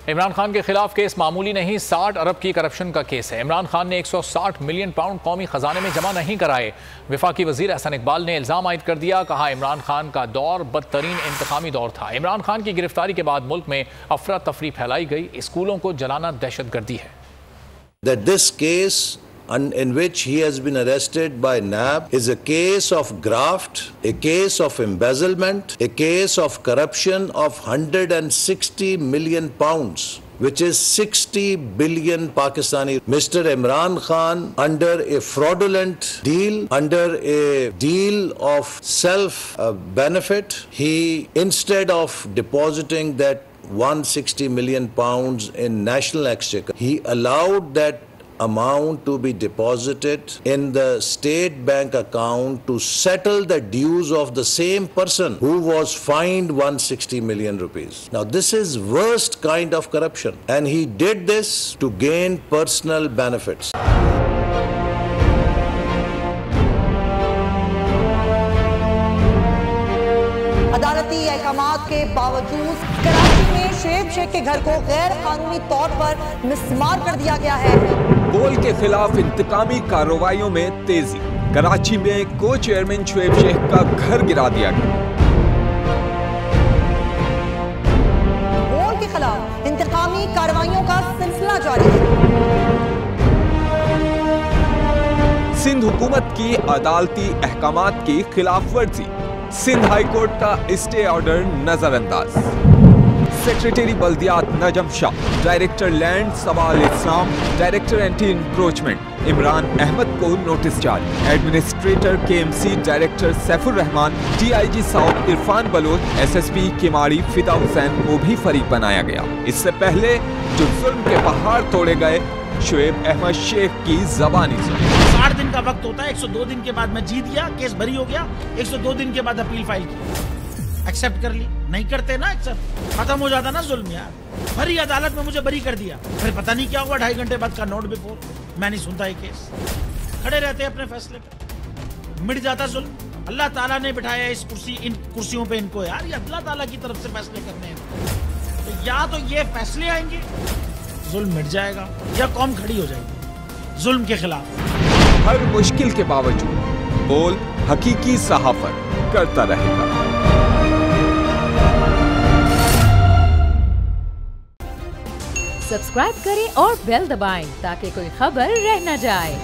इमरान खान के खिलाफ केस मामूली नहीं, 60 अरब की करप्शन का केस है। इमरान खान ने 160 मिलियन पाउंड कौमी खजाने में जमा नहीं कराए। वफाकी वजीर एहसन इकबाल ने इल्जाम आयद कर दिया। कहा, इमरान खान का दौर बदतरीन इंतकामी दौर था। इमरान खान की गिरफ्तारी के बाद मुल्क में अफरा तफरी फैलाई गई। स्कूलों को जलाना दहशतगर्दी है। That this case in which he has been arrested by NAB is a case of graft, a case of embezzlement, a case of corruption of 160 million pounds, which is 60 billion Pakistani. Mr. Imran Khan, under a fraudulent deal, under a deal of self-benefit, he, instead of depositing that 160 million pounds in national exchequer, he allowed that amount to be deposited in the state bank account to settle the dues of the same person who was fined 160 million rupees. Now this is worst kind of corruption, and he did this to gain personal benefits. अदालती अहकामात के बावजूद कराची में शुएब शेख के घर को गैर कानूनी तौर पर मिसमार कर दिया गया है। बोल के खिलाफ इंतकामी कार्रवाइयों में तेजी। कराची में को चेयरमैन शुएब शेख का घर गिरा दिया गया। बोल के खिलाफ इंतकामी कार्रवाइयों का सिलसिला जारी है। सिंध हुकूमत की अदालती अहकामात की खिलाफ वर्जी। सिंध हाई कोर्ट का स्टे ऑर्डर नजरअंदाज। सेक्रेटरी बल्दियात Najam Shah, director land Sawal Islam, director anti encroachment Imran Ahmed को नोटिस जारी। Administrator KMC director Saifur Rehman, DIG south Irfan Baloch, SSP Keamari Fida Hussain को भी फरीक बनाया गया। इससे पहले जो जुल्म के पहाड़ तोड़े गए, शुएब अहमद शेख की जबानी सुनी। 60 दिन का वक्त होता है, 102 दिन के बाद मैं जीत गया, केस बरी हो गया, 102 दिन के बाद अपील फाइल की, एक्सेप्ट कर ली। नहीं करते ना एक्सेप्ट, खत्म हो जाता ना जुल्म यार। भरी अदालत में मुझे बरी कर दिया, फिर पता नहीं क्या हुआ, 2.5 घंटे बाद का नोट बिफोर, मैं नहीं सुनता ये केस। खड़े रहते अपने फैसले पे, मिट जाता जुल्म। अल्लाह ताला ने बिठाया इन कुर्सियों पे इनको यार, ये अल्लाह ताला की तरफ से फैसले करने हैं। तो या तो ये फैसले आएंगे, जुल्म मिट जाएगा, या कौम खड़ी हो जाएगी जुल्म के खिलाफ। हर मुश्किल के बावजूद बोल हकीकी सहाफत करता रहेगा। सब्सक्राइब करें और बेल दबाएं ताकि कोई खबर रह न जाए।